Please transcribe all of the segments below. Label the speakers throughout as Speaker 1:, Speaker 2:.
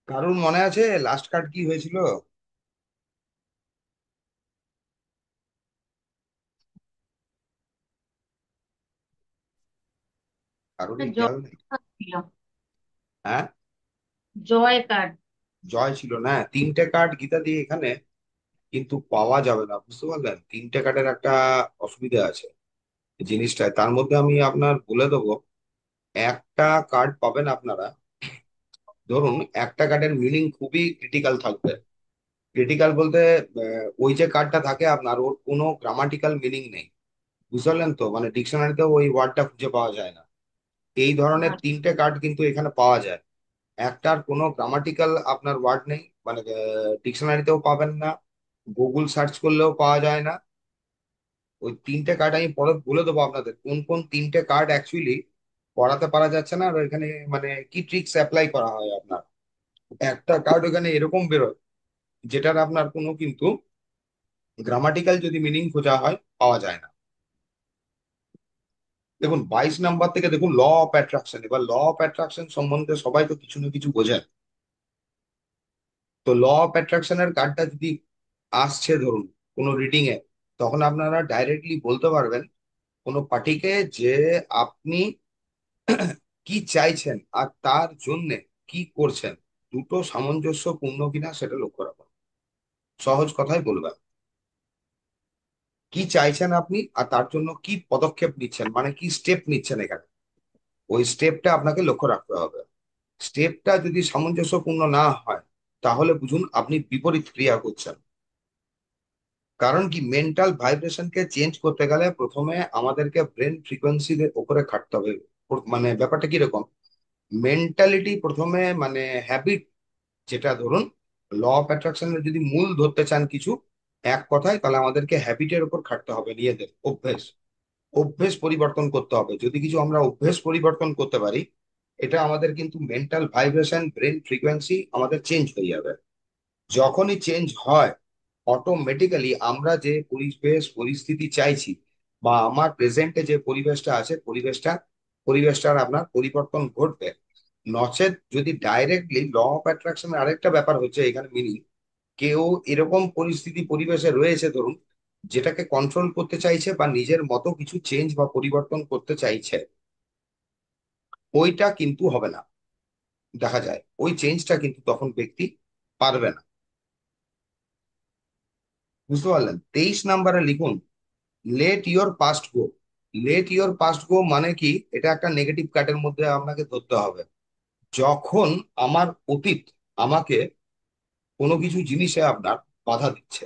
Speaker 1: কারুর মনে আছে লাস্ট কার্ড কি হয়েছিল? কারোরই
Speaker 2: জয়
Speaker 1: খেয়াল নেই?
Speaker 2: ছিল।
Speaker 1: হ্যাঁ,
Speaker 2: জয় কার্ড।
Speaker 1: জয় ছিল না। তিনটে কার্ড গীতা দিয়ে এখানে কিন্তু পাওয়া যাবে না, বুঝতে পারলেন? তিনটে কার্ডের একটা অসুবিধা আছে জিনিসটায়। তার মধ্যে আমি আপনার বলে দেবো, একটা কার্ড পাবেন আপনারা। ধরুন, একটা কার্ডের মিনিং খুবই ক্রিটিক্যাল থাকবে। ক্রিটিক্যাল বলতে ওই যে কার্ডটা থাকে আপনার, ওর কোনো গ্রামাটিক্যাল মিনিং নেই। বুঝতে পারলেন তো? মানে ডিকশনারিতে ওই ওয়ার্ডটা খুঁজে পাওয়া যায় না। এই ধরনের
Speaker 2: আর
Speaker 1: তিনটে কার্ড কিন্তু এখানে পাওয়া যায়। একটার কোনো গ্রামাটিক্যাল আপনার ওয়ার্ড নেই, মানে ডিকশনারিতেও পাবেন না, গুগল সার্চ করলেও পাওয়া যায় না। ওই তিনটে কার্ড আমি পরে বলে দেবো আপনাদের কোন কোন তিনটে কার্ড অ্যাকচুয়ালি পড়াতে পারা যাচ্ছে না, আর এখানে মানে কি ট্রিক্স অ্যাপ্লাই করা হয় আপনার। একটা কার্ড এখানে এরকম বেরোয় যেটার আপনার কোনো কিন্তু গ্রামাটিক্যাল যদি মিনিং খোঁজা হয় পাওয়া যায় না। দেখুন, 22 নাম্বার থেকে দেখুন ল অফ অ্যাট্রাকশন। এবার ল অফ অ্যাট্রাকশন সম্বন্ধে সবাই তো কিছু না কিছু বোঝেন। তো ল অফ অ্যাট্রাকশনের কার্ডটা যদি আসছে ধরুন কোনো রিডিং এ, তখন আপনারা ডাইরেক্টলি বলতে পারবেন কোনো পার্টিকে যে আপনি কি চাইছেন আর তার জন্য কি করছেন, দুটো সামঞ্জস্যপূর্ণ কিনা সেটা লক্ষ্য রাখুন। সহজ কথায় বলবেন, কি চাইছেন আপনি আর তার জন্য কি পদক্ষেপ নিচ্ছেন, মানে কি স্টেপ নিচ্ছেন এখানে, ওই স্টেপটা আপনাকে লক্ষ্য রাখতে হবে। স্টেপটা যদি সামঞ্জস্যপূর্ণ না হয়, তাহলে বুঝুন আপনি বিপরীত ক্রিয়া করছেন। কারণ কি, মেন্টাল ভাইব্রেশনকে চেঞ্জ করতে গেলে প্রথমে আমাদেরকে ব্রেন ফ্রিকোয়েন্সির উপরে খাটতে হবে। মানে ব্যাপারটা কিরকম, মেন্টালিটি প্রথমে, মানে হ্যাবিট, যেটা ধরুন ল অফ অ্যাট্রাকশনের যদি মূল ধরতে চান কিছু এক কথায়, তাহলে আমাদেরকে হ্যাবিটের উপর খাটতে হবে, নিজেদের অভ্যেস। অভ্যেস পরিবর্তন করতে হবে। যদি কিছু আমরা অভ্যেস পরিবর্তন করতে পারি, এটা আমাদের কিন্তু মেন্টাল ভাইব্রেশন, ব্রেন ফ্রিকোয়েন্সি আমাদের চেঞ্জ হয়ে যাবে। যখনই চেঞ্জ হয়, অটোমেটিক্যালি আমরা যে পরিবেশ পরিস্থিতি চাইছি, বা আমার প্রেজেন্টে যে পরিবেশটা আছে, পরিবেশটার আপনার পরিবর্তন ঘটবে। নচেত যদি ডাইরেক্টলি ল অফ অ্যাট্রাকশনের আরেকটা ব্যাপার হচ্ছে এখানে মিনিং, কেউ এরকম পরিস্থিতি পরিবেশে রয়েছে ধরুন, যেটাকে কন্ট্রোল করতে চাইছে বা নিজের মতো কিছু চেঞ্জ বা পরিবর্তন করতে চাইছে, ওইটা কিন্তু হবে না। দেখা যায় ওই চেঞ্জটা কিন্তু তখন ব্যক্তি পারবে না। বুঝতে পারলেন? 23 নাম্বারে লিখুন, let your past go. Let your past go মানে কি, এটা একটা নেগেটিভ কার্ডের মধ্যে আপনাকে ধরতে হবে। যখন আমার অতীত আমাকে কোনো কিছু জিনিসে আপনার বাধা দিচ্ছে,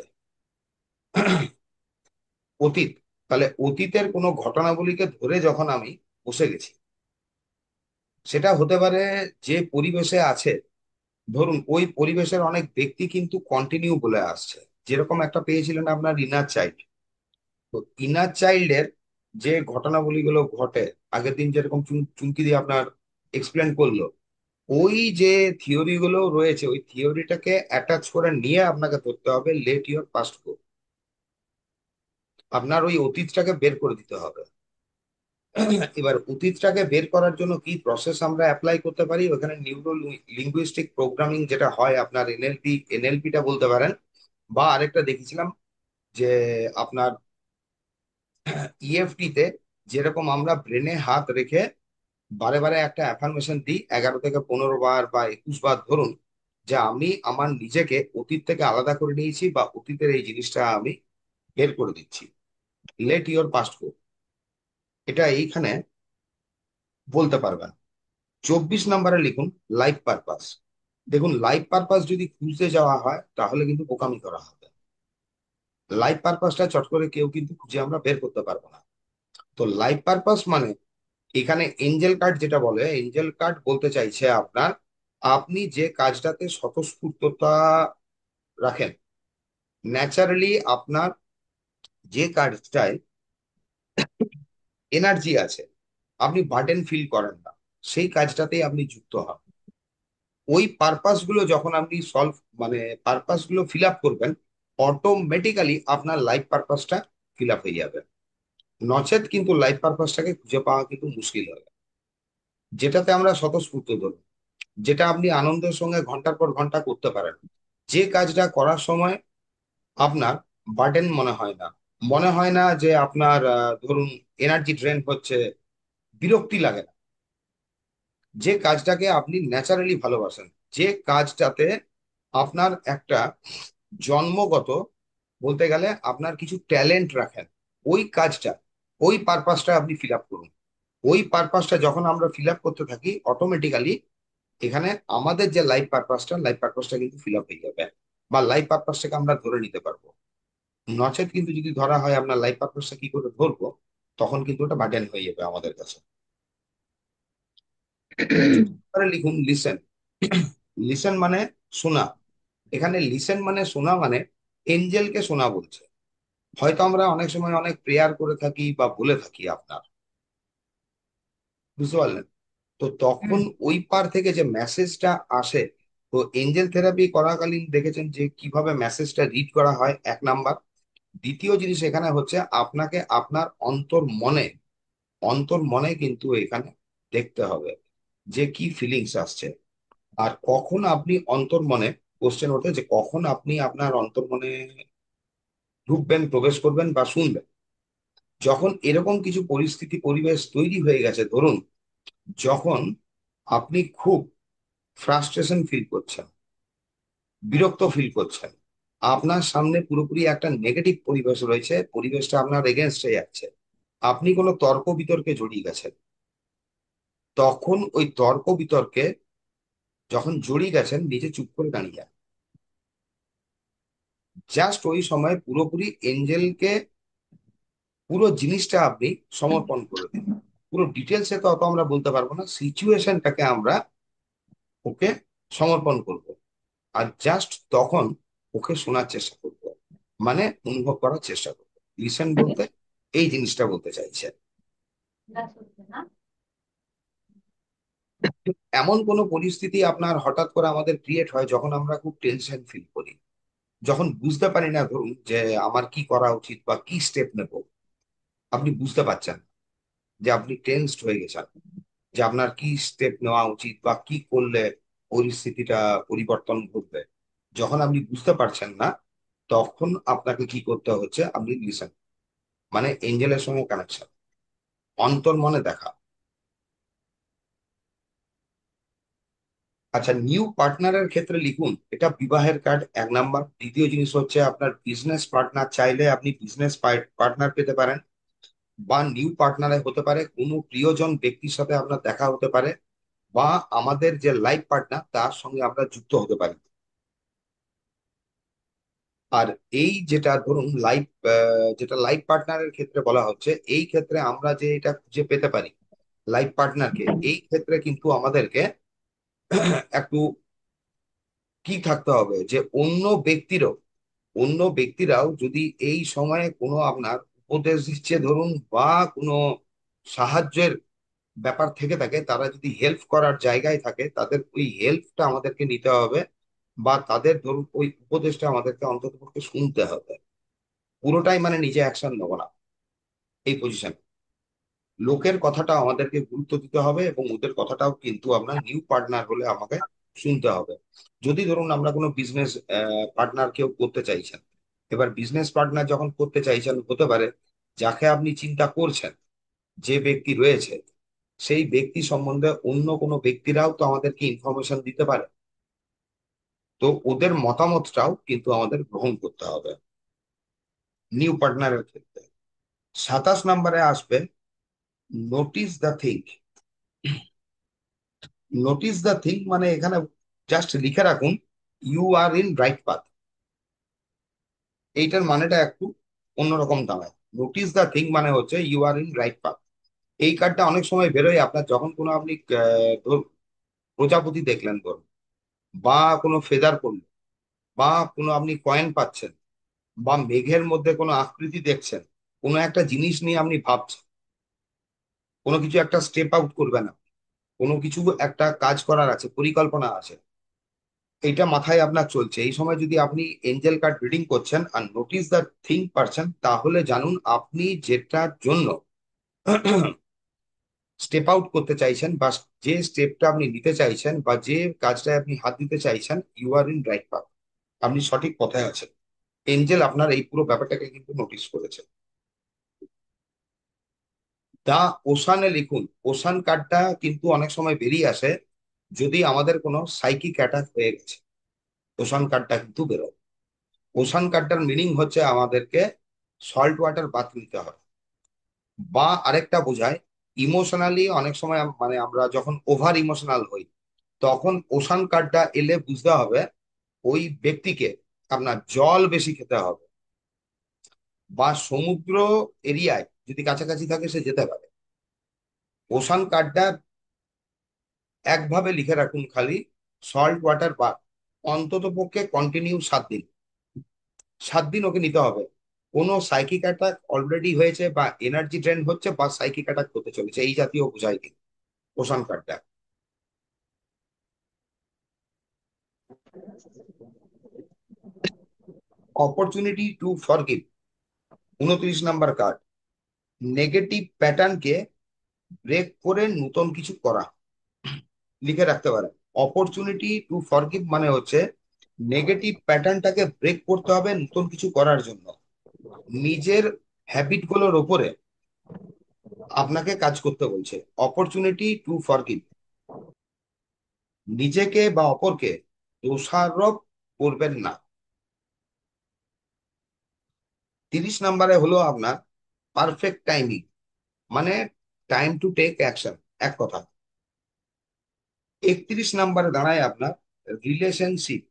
Speaker 1: অতীত, তাহলে অতীতের কোনো ঘটনাবলীকে ধরে যখন আমি বসে গেছি, সেটা হতে পারে যে পরিবেশে আছে, ধরুন ওই পরিবেশের অনেক ব্যক্তি কিন্তু কন্টিনিউ বলে আসছে। যেরকম একটা পেয়েছিলেন আপনার ইনার চাইল্ড, তো ইনার চাইল্ডের যে ঘটনাবলীগুলো ঘটে, আগের দিন যেরকম চুমকি দিয়ে আপনার এক্সপ্লেন করলো, ওই যে থিওরি গুলো রয়েছে, ওই থিওরিটাকে অ্যাটাচ করে নিয়ে আপনাকে ধরতে হবে লেট ইওর পাস্ট গো। আপনার ওই অতীতটাকে বের করে দিতে হবে। এবার অতীতটাকে বের করার জন্য কি প্রসেস আমরা অ্যাপ্লাই করতে পারি, ওখানে নিউরো লিঙ্গুইস্টিক প্রোগ্রামিং যেটা হয় আপনার, এনএলপিটা বলতে পারেন। বা আরেকটা দেখেছিলাম যে আপনার ইএফটি তে, যেরকম আমরা ব্রেনে হাত রেখে বারে বারে একটা অ্যাফার্মেশন দিই 11 থেকে 15 বার বা 21 বার ধরুন, যে আমি আমার নিজেকে অতীত থেকে আলাদা করে নিয়েছি বা অতীতের এই জিনিসটা আমি বের করে দিচ্ছি। লেট ইওর পাস্ট গো, এটা এইখানে বলতে পারবেন। 24 নাম্বারে লিখুন, লাইফ পারপাস। দেখুন, লাইফ পারপাস যদি খুঁজতে যাওয়া হয় তাহলে কিন্তু বোকামি করা হবে। লাইফ পারপাসটা চট করে কেউ কিন্তু খুঁজে আমরা বের করতে পারবো না। তো লাইফ পারপাস মানে, এখানে এঞ্জেল কার্ড যেটা বলে, এঞ্জেল কার্ড বলতে চাইছে আপনার, আপনি যে কাজটাতে স্বতঃস্ফূর্ততা রাখেন, ন্যাচারালি আপনার যে কাজটায় এনার্জি আছে, আপনি বার্ডেন ফিল করেন না, সেই কাজটাতেই আপনি যুক্ত হন। ওই পারপাস গুলো যখন আপনি সলভ, মানে পারপাস গুলো ফিল আপ করবেন, অটোমেটিক্যালি আপনার লাইফ পারপাসটা ফিল আপ হয়ে যাবে। নচেত কিন্তু লাইফ পারপাসটাকে খুঁজে পাওয়া কিন্তু মুশকিল হবে, যেটাতে আমরা স্বতঃস্ফূর্ত ধরুন। যেটা আপনি আনন্দের সঙ্গে ঘন্টার পর ঘন্টা করতে পারেন, যে কাজটা করার সময় আপনার বার্ডেন মনে হয় না, মনে হয় না যে আপনার ধরুন এনার্জি ড্রেন হচ্ছে, বিরক্তি লাগে না, যে কাজটাকে আপনি ন্যাচারালি ভালোবাসেন, যে কাজটাতে আপনার একটা জন্মগত, বলতে গেলে আপনার কিছু ট্যালেন্ট রাখেন, ওই কাজটা, ওই পারপাসটা আপনি ফিল আপ করুন। ওই পারপাসটা যখন আমরা ফিল আপ করতে থাকি, অটোমেটিক্যালি এখানে আমাদের যে লাইফ পারপাসটা কিন্তু ফিল আপ হয়ে যাবে, বা লাইফ পারপাসটাকে আমরা ধরে নিতে পারবো। নচেত কিন্তু যদি ধরা হয় আপনার লাইফ পারপাসটা কি করে ধরবো, তখন কিন্তু ওটা বার্ডেন হয়ে যাবে আমাদের কাছে। এবারে লিখুন লিসেন। লিসেন মানে শোনা। এখানে লিসেন মানে শোনা, মানে এঞ্জেলকে শোনা বলছে। হয়তো আমরা অনেক সময় অনেক প্রেয়ার করে থাকি বা বলে থাকি আপনার, বুঝতে পারলেন? তো তখন
Speaker 2: হুম।
Speaker 1: ওই পার থেকে যে মেসেজটা আসে, তো এঞ্জেল থেরাপি করাকালীন দেখেছেন যে কিভাবে মেসেজটা রিড করা হয়, এক নাম্বার। দ্বিতীয় জিনিস এখানে হচ্ছে আপনাকে আপনার অন্তর মনে কিন্তু এখানে দেখতে হবে যে কি ফিলিংস আসছে। আর কখন আপনি অন্তর্মনে, কোশ্চেন ওঠে যে কখন আপনি আপনার অন্তর্মনে ঢুকবেন, প্রবেশ করবেন বা শুনবেন, যখন এরকম কিছু পরিস্থিতি পরিবেশ তৈরি হয়ে গেছে, ধরুন যখন আপনি খুব ফ্রাস্ট্রেশন ফিল করছেন, বিরক্ত ফিল করছেন, আপনার সামনে পুরোপুরি একটা নেগেটিভ পরিবেশ রয়েছে, পরিবেশটা আপনার এগেনস্টে যাচ্ছে, আপনি কোনো তর্ক বিতর্কে জড়িয়ে গেছেন, তখন ওই তর্ক বিতর্কে যখন জড়িয়ে গেছেন, নিজে চুপ করে দাঁড়িয়ে যান। জাস্ট ওই সময় পুরোপুরি এঞ্জেলকে পুরো জিনিসটা আপনি সমর্পণ করে দিন। পুরো ডিটেলসে তো অত আমরা বলতে পারবো না, সিচুয়েশনটাকে আমরা ওকে সমর্পণ করব। আর জাস্ট তখন ওকে শোনার চেষ্টা করব, মানে অনুভব করার চেষ্টা করব। লিসেন বলতে এই জিনিসটা বলতে চাইছে। এমন কোনো পরিস্থিতি আপনার হঠাৎ করে আমাদের ক্রিয়েট হয় যখন আমরা খুব টেনশন ফিল করি, যখন বুঝতে পারি না ধরুন যে আমার কি করা উচিত বা কি স্টেপ নেব, আপনি বুঝতে পারছেন না, যে আপনি টেনসড হয়ে গেছেন, যে আপনার কি স্টেপ নেওয়া উচিত বা কি করলে পরিস্থিতিটা পরিবর্তন ঘটবে, যখন আপনি বুঝতে পারছেন না, তখন আপনাকে কি করতে হচ্ছে, আপনি লিসেন, মানে এঞ্জেলের সঙ্গে কানেকশন, অন্তর মনে দেখা। আচ্ছা, নিউ পার্টনারের ক্ষেত্রে লিখুন, এটা বিবাহের কার্ড, এক নাম্বার। দ্বিতীয় জিনিস হচ্ছে আপনার বিজনেস পার্টনার, চাইলে আপনি বিজনেস পার্টনার পেতে পারেন, বা নিউ পার্টনারে হতে পারে কোনো প্রিয়জন ব্যক্তির সাথে আপনার দেখা হতে পারে, বা আমাদের যে লাইফ পার্টনার তার সঙ্গে আমরা যুক্ত হতে পারি। আর এই যেটা ধরুন লাইফ, যেটা লাইফ পার্টনারের ক্ষেত্রে বলা হচ্ছে, এই ক্ষেত্রে আমরা যে এটা খুঁজে পেতে পারি লাইফ পার্টনারকে, এই ক্ষেত্রে কিন্তু আমাদেরকে একটু কি থাকতে হবে, যে অন্য ব্যক্তিরাও যদি এই সময়ে কোনো আপনার উপদেশ দিচ্ছে ধরুন, বা কোনো সাহায্যের ব্যাপার থেকে থাকে, তারা যদি হেল্প করার জায়গায় থাকে, তাদের ওই হেল্পটা আমাদেরকে নিতে হবে, বা তাদের ধরুন ওই উপদেশটা আমাদেরকে অন্ততপক্ষে শুনতে হবে। পুরোটাই মানে নিজে অ্যাকশন নেবো না এই পজিশন, লোকের কথাটা আমাদেরকে গুরুত্ব দিতে হবে, এবং ওদের কথাটাও কিন্তু আপনার নিউ পার্টনার হলে আমাকে শুনতে হবে। যদি ধরুন আমরা কোনো বিজনেস পার্টনার কেউ করতে চাইছেন, এবার বিজনেস পার্টনার যখন করতে চাইছেন, হতে পারে যাকে আপনি চিন্তা করছেন, যে ব্যক্তি রয়েছে, সেই ব্যক্তি সম্বন্ধে অন্য কোনো ব্যক্তিরাও তো আমাদেরকে ইনফরমেশন দিতে পারে, তো ওদের মতামতটাও কিন্তু আমাদের গ্রহণ করতে হবে নিউ পার্টনারের ক্ষেত্রে। 27 নম্বরে আসবে notice the thing. Notice the thing মানে এখানে জাস্ট লিখে রাখুন you are in right path. এইটার মানেটা একটু অন্যরকম দাঁড়ায়। নোটিস দ্য থিং মানে হচ্ছে you are in right path. এই কার্ডটা অনেক সময় বেরোয় আপনার, যখন কোনো আপনি প্রজাপতি দেখলেন ধরুন, বা কোনো ফেদার পড়লেন, বা কোনো আপনি কয়েন পাচ্ছেন, বা মেঘের মধ্যে কোনো আকৃতি দেখছেন, কোনো একটা জিনিস নিয়ে আপনি ভাবছেন, কোনো কিছু একটা স্টেপ আউট করবেন, কোনো কিছু একটা কাজ করার আছে, পরিকল্পনা আছে, এইটা মাথায় আপনার চলছে, এই সময় যদি আপনি এঞ্জেল কার্ড রিডিং করছেন আর নোটিস দ্য থিং পারছেন, তাহলে জানুন আপনি যেটার জন্য স্টেপ আউট করতে চাইছেন, বা যে স্টেপটা আপনি নিতে চাইছেন, বা যে কাজটায় আপনি হাত দিতে চাইছেন, you are in right path. আপনি সঠিক পথে আছেন। এঞ্জেল আপনার এই পুরো ব্যাপারটাকে কিন্তু নোটিস করেছে। দা ওশানে লিখুন। ওশান কার্ডটা কিন্তু অনেক সময় বেরিয়ে আসে যদি আমাদের কোনো সাইকিক অ্যাটাক হয়ে গেছে। ওশান কার্ডটা কিন্তু বেরোয়। ওশান কার্ডটার মিনিং হচ্ছে আমাদেরকে সল্ট ওয়াটার বাথ নিতে হবে। বা আরেকটা বোঝায়, ইমোশনালি অনেক সময় মানে আমরা যখন ওভার ইমোশনাল হই, তখন ওশান কার্ডটা এলে বুঝতে হবে ওই ব্যক্তিকে আপনার জল বেশি খেতে হবে, বা সমুদ্র এরিয়ায় যদি কাছাকাছি থাকে সে যেতে পারে। ওশান কার্ডটা একভাবে লিখে রাখুন খালি, সল্ট ওয়াটার বা অন্তত পক্ষে কন্টিনিউ 7 দিন। 7 দিন ওকে নিতে হবে। কোনো সাইকিক অ্যাটাক অলরেডি হয়েছে, বা এনার্জি ড্রেন হচ্ছে, বা সাইকিক অ্যাটাক হতে চলেছে, এই জাতীয় বোঝায় কিন্তু ওশান কার্ডটা। Opportunity to forgive, 29 number card. Negative প্যাটার্নকে ব্রেক করে নতুন কিছু করা, লিখে রাখতে পারেন। অপরচুনিটি টু ফরগিভ মানে হচ্ছে নেগেটিভ প্যাটার্নটাকে ব্রেক করতে হবে নতুন কিছু করার জন্য। নিজের হ্যাবিট গুলোর ওপরে আপনাকে কাজ করতে বলছে। Opportunity to forgive. নিজেকে বা অপরকে দোষারোপ করবেন না। 30 নাম্বারে হলো আপনার পারফেক্ট টাইমিং, মানে টাইম টু টেক অ্যাকশন, এক কথা। 31 নাম্বারে দাঁড়ায় আপনার রিলেশনশিপ।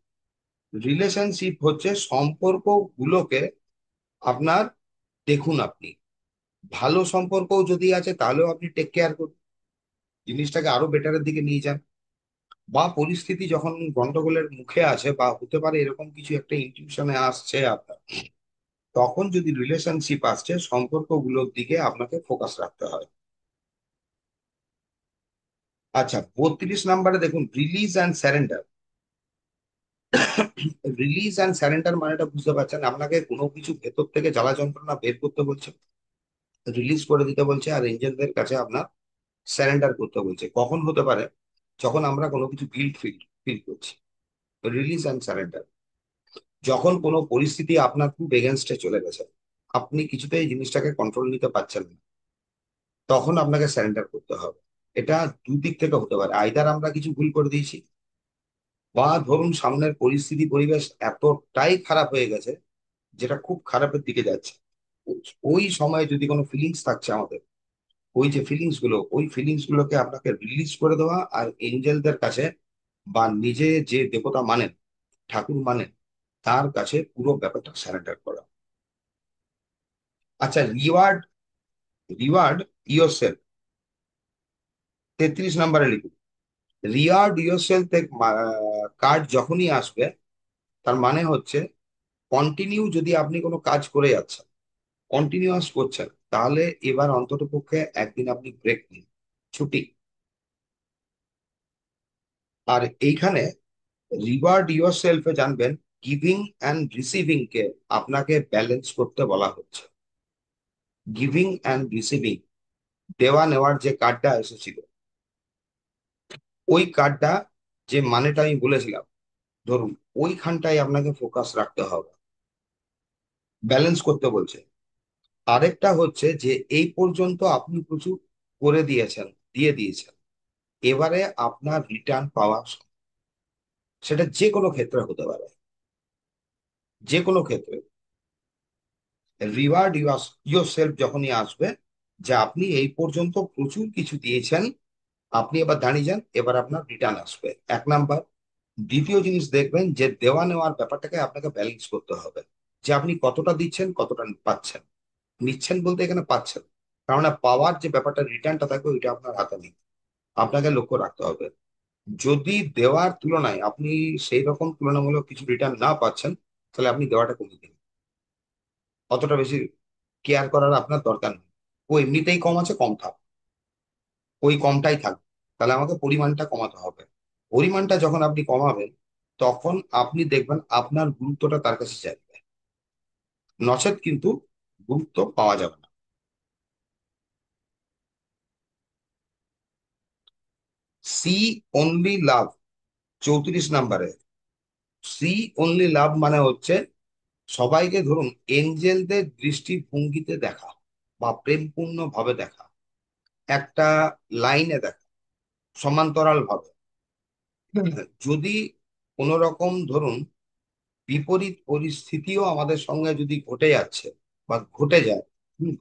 Speaker 1: রিলেশনশিপ হচ্ছে সম্পর্ক গুলোকে আপনার দেখুন। আপনি ভালো সম্পর্ক যদি আছে তাহলেও আপনি টেক কেয়ার করুন, জিনিসটাকে আরো বেটারের দিকে নিয়ে যান। বা পরিস্থিতি যখন গন্ডগোলের মুখে আছে, বা হতে পারে এরকম কিছু একটা ইনটিউশনে আসছে আপনার, তখন যদি রিলেশনশিপ আসছে, সম্পর্কগুলোর দিকে আপনাকে ফোকাস রাখতে হয়। আচ্ছা, 32 নাম্বারে দেখুন release and surrender. Release and surrender মানেটা বুঝতে পারছেন, আপনাকে কোনো কিছু ভেতর থেকে জ্বালা যন্ত্রণা বের করতে বলছে, রিলিজ করে দিতে বলছে, আর এঞ্জেলদের কাছে আপনার স্যারেন্ডার করতে বলছে। কখন হতে পারে? যখন আমরা কোনো কিছু গিল্ট ফিল ফিল করছি। Release and surrender. যখন কোনো পরিস্থিতি আপনার খুব এগেনস্টে চলে গেছে, আপনি কিছুতেই জিনিসটাকে কন্ট্রোল নিতে পারছেন না, তখন আপনাকে স্যারেন্ডার করতে হবে। এটা দুদিক থেকে হতে পারে, আইদার আমরা কিছু ভুল করে দিয়েছি, বা ধরুন সামনের পরিস্থিতি পরিবেশ এতটাই খারাপ হয়ে গেছে যেটা খুব খারাপের দিকে যাচ্ছে। ওই সময় যদি কোনো ফিলিংস থাকছে আমাদের, ওই যে ফিলিংস গুলো, ওই ফিলিংস গুলোকে আপনাকে রিলিজ করে দেওয়া, আর এঞ্জেলদের কাছে বা নিজে যে দেবতা মানেন, ঠাকুর মানেন, তার কাছে পুরো ব্যাপারটা সারেন্ডার করা। আচ্ছা, রিওয়ার্ড। রিওয়ার্ড ইয়োর সেলফ, 33 নাম্বারে লিখুন। রিওয়ার্ড ইয়োর সেলফ কার্ড যখনই আসবে, তার মানে হচ্ছে কন্টিনিউ, যদি আপনি কোনো কাজ করে যাচ্ছেন, কন্টিনিউয়াস করছেন, তাহলে এবার অন্তত পক্ষে একদিন আপনি ব্রেক নিন, ছুটি। আর এইখানে রিওয়ার্ড ইয়োর সেলফে জানবেন, গিভিং অ্যান্ড রিসিভিং কে আপনাকে ব্যালেন্স করতে বলা হচ্ছে। গিভিং অ্যান্ড রিসিভিং, দেওয়া নেওয়ার যে কার্ডটা এসেছিল, ওই কার্ডটা যে মানেটা আমি বলেছিলাম, ধরুন ওইখানটায় আপনাকে ফোকাস রাখতে হবে, ব্যালেন্স করতে বলছে। আরেকটা হচ্ছে যে এই পর্যন্ত আপনি প্রচুর করে দিয়েছেন, দিয়ে দিয়েছেন, এবারে আপনার রিটার্ন পাওয়া সেটা যে কোনো ক্ষেত্রে হতে পারে, যে কোনো ক্ষেত্রে। রিওয়ার্ড ইউর সেলফ যখনই আসবে, যে আপনি এই পর্যন্ত প্রচুর কিছু দিয়েছেন, আপনি এবার দাঁড়িয়ে যান, এবার আপনার রিটার্ন আসবে, 1 নাম্বার। দ্বিতীয় জিনিস দেখবেন যে দেওয়া নেওয়ার ব্যাপারটাকে আপনাকে ব্যালেন্স করতে হবে, যে আপনি কতটা দিচ্ছেন, কতটা পাচ্ছেন। নিচ্ছেন বলতে এখানে পাচ্ছেন, কারণ পাওয়ার যে ব্যাপারটা, রিটার্নটা থাকবে, ওইটা আপনার হাতে নেই। আপনাকে লক্ষ্য রাখতে হবে, যদি দেওয়ার তুলনায় আপনি সেই রকম তুলনামূলক কিছু রিটার্ন না পাচ্ছেন, তাহলে আপনি দেওয়াটা কমিয়ে দিন। অতটা বেশি কেয়ার করার আপনার দরকার নেই। ও এমনিতেই কম আছে, কম থাক, ওই কমটাই থাক। তাহলে আমাকে পরিমাণটা কমাতে হবে। পরিমাণটা যখন আপনি কমাবেন, তখন আপনি দেখবেন আপনার গুরুত্বটা তার কাছে যাবে, নচেত কিন্তু গুরুত্ব পাওয়া যাবে না। সি অনলি লাভ, 34 নম্বরে। সি অনলি লাভ মানে হচ্ছে সবাইকে ধরুন এঞ্জেলদের দৃষ্টিভঙ্গিতে দেখা বা প্রেমপূর্ণ ভাবে দেখা, একটা লাইনে দেখা, সমান্তরাল ভাবে। যদি কোনো রকম ধরুন বিপরীত পরিস্থিতিও আমাদের সঙ্গে যদি ঘটে যাচ্ছে বা ঘটে যায়, হুম,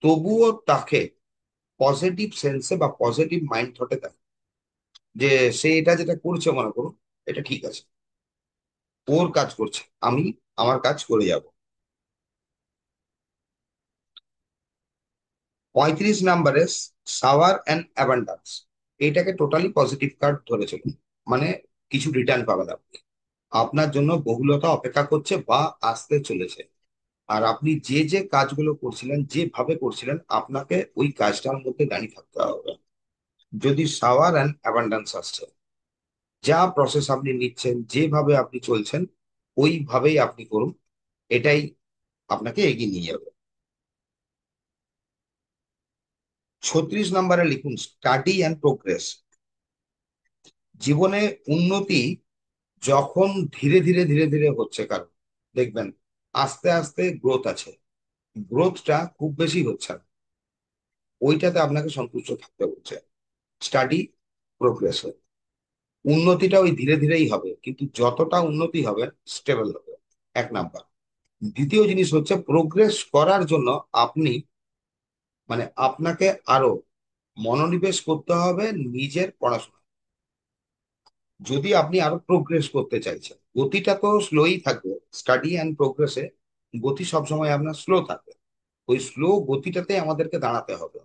Speaker 1: তবুও তাকে পজিটিভ সেন্সে বা পজিটিভ মাইন্ড থটে থাকে যে সে এটা যেটা করছে মনে করুন এটা ঠিক আছে, ওর কাজ করছে, আমি আমার কাজ করে যাব। 35 নম্বরে সাওয়ার অ্যান্ড অ্যাবান্ডান্স, এইটাকে টোটালি পজিটিভ কার্ড ধরে চলুন। মানে কিছু রিটার্ন পাবেন আপনি, আপনার জন্য বহুলতা অপেক্ষা করছে বা আসতে চলেছে। আর আপনি যে যে কাজগুলো করছিলেন, যেভাবে করছিলেন, আপনাকে ওই কাজটার মধ্যে দাঁড়িয়ে থাকতে হবে। যদি সাওয়ার অ্যান্ড অ্যাবান্ডান্স আসছে, যা প্রসেস আপনি নিচ্ছেন, যেভাবে আপনি চলছেন, ওইভাবেই আপনি করুন, এটাই আপনাকে এগিয়ে নিয়ে যাবে। 36 নম্বরে লিখুন স্টাডি অ্যান্ড প্রোগ্রেস। জীবনে উন্নতি যখন ধীরে ধীরে ধীরে ধীরে হচ্ছে, কারণ দেখবেন আস্তে আস্তে গ্রোথ আছে, গ্রোথটা খুব বেশি হচ্ছে না, ওইটাতে আপনাকে সন্তুষ্ট থাকতে হচ্ছে। স্টাডি প্রোগ্রেস, উন্নতিটা ওই ধীরে ধীরেই হবে, কিন্তু যতটা উন্নতি হবে স্টেবল হবে, 1 নাম্বার। দ্বিতীয় জিনিস হচ্ছে প্রোগ্রেস করার জন্য আপনি মানে আপনাকে আরো মনোনিবেশ করতে হবে নিজের পড়াশোনা। যদি আপনি আরো প্রোগ্রেস করতে চাইছেন, গতিটা তো স্লোই থাকবে, স্টাডি অ্যান্ড প্রোগ্রেসে গতি সবসময় আপনার স্লো থাকবে, ওই স্লো গতিটাতে আমাদেরকে দাঁড়াতে হবে।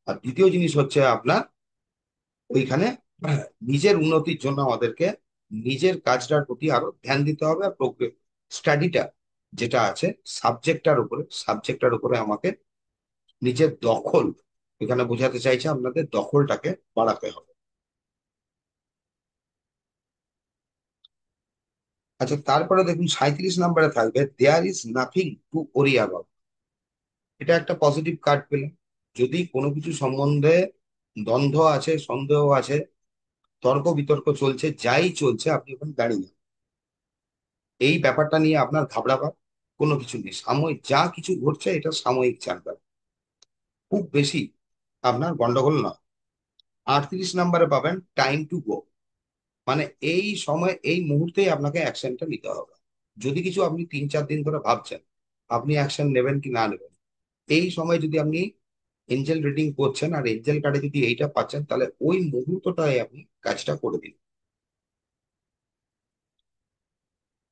Speaker 1: আর দ্বিতীয় জিনিস হচ্ছে আপনার ওইখানে নিজের উন্নতির জন্য আমাদেরকে নিজের কাজটার প্রতি আরো ধ্যান দিতে হবে। আর স্টাডিটা যেটা আছে সাবজেক্টটার উপরে আমাকে নিজের দখল, এখানে বোঝাতে চাইছে আপনাদের দখলটাকে বাড়াতে হবে। আচ্ছা, তারপরে দেখুন 37 নম্বরে থাকবে there is nothing to worry about. এটা একটা পজিটিভ কার্ড পেলেন। যদি কোনো কিছু সম্বন্ধে দ্বন্দ্ব আছে, সন্দেহ আছে, তর্ক বিতর্ক চলছে, যাই চলছে, আপনি ওখানে দাঁড়িয়ে যান। এই ব্যাপারটা নিয়ে আপনার ঘাবড়াবার কোনো কিছু নেই, সাময়িক যা কিছু ঘটছে এটা সাময়িক চাপবে, খুব বেশি আপনার গন্ডগোল নয়। 38 নম্বরে পাবেন টাইম টু গো, মানে এই সময় এই মুহূর্তেই আপনাকে অ্যাকশনটা নিতে হবে। যদি কিছু আপনি 3-4 দিন ধরে ভাবছেন আপনি অ্যাকশন নেবেন কি না নেবেন, এই সময় যদি আপনি এঞ্জেল রিডিং করছেন আর এঞ্জেল কার্ডে যদি এইটা পাচ্ছেন, তাহলে ওই মুহূর্তটাই আপনি কাজটা করে দিন।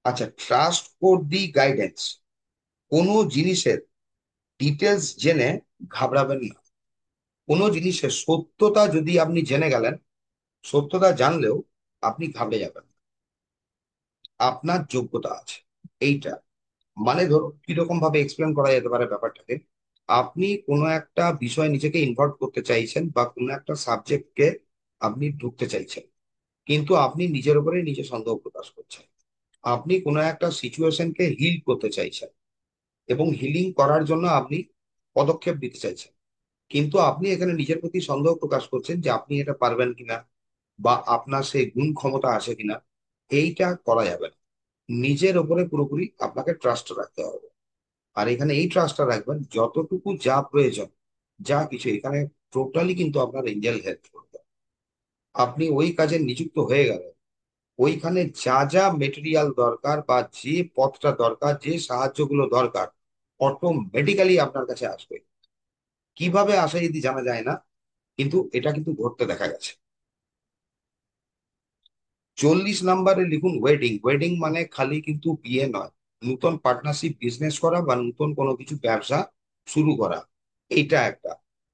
Speaker 1: আচ্ছা, ট্রাস্ট ফর দি গাইডেন্স, কোনো জিনিসের ডিটেলস জেনে ঘাবড়াবেন না। কোনো জিনিসের সত্যতা যদি আপনি জেনে গেলেন, সত্যতা জানলেও আপনি ঘাবড়ে যাবেন, আপনার যোগ্যতা আছে এইটা। মানে ধরো কিরকম ভাবে এক্সপ্লেন করা যেতে পারে ব্যাপারটাকে, আপনি কোনো একটা বিষয় নিজেকে ইনভলভ করতে চাইছেন বা কোনো একটা সাবজেক্টকে আপনি ঢুকতে চাইছেন, কিন্তু আপনি নিজের উপরে নিজে সন্দেহ প্রকাশ করছেন। আপনি কোনো একটা সিচুয়েশনকে হিল করতে চাইছেন এবং হিলিং করার জন্য আপনি পদক্ষেপ দিতে চাইছেন, কিন্তু আপনি এখানে নিজের প্রতি সন্দেহ প্রকাশ করছেন যে আপনি এটা পারবেন কিনা বা আপনার সেই গুণ ক্ষমতা আছে কিনা। এইটা করা যাবে না, নিজের ওপরে পুরোপুরি আপনাকে ট্রাস্ট রাখতে হবে। আর এখানে এই ট্রাস্টটা রাখবেন যতটুকু যা প্রয়োজন, যা কিছু এখানে টোটালি কিন্তু আপনার এঞ্জেল হেল্প করবে। আপনি ওই কাজে নিযুক্ত হয়ে গেলে ওইখানে যা যা মেটেরিয়াল দরকার বা যে পথটা দরকার, যে সাহায্যগুলো দরকার, অটোমেটিক্যালি আপনার কাছে আসবে। কিভাবে আসে যদি জানা যায় না, কিন্তু এটা কিন্তু ঘটতে দেখা গেছে। 40 নম্বরে লিখুন ওয়েডিং। ওয়েডিং মানে খালি কিন্তু বিয়ে নয়, নতুন পার্টনারশিপ, বিজনেস করা বা নতুন কোনো কিছু ব্যবসা শুরু করা, এইটা একটা।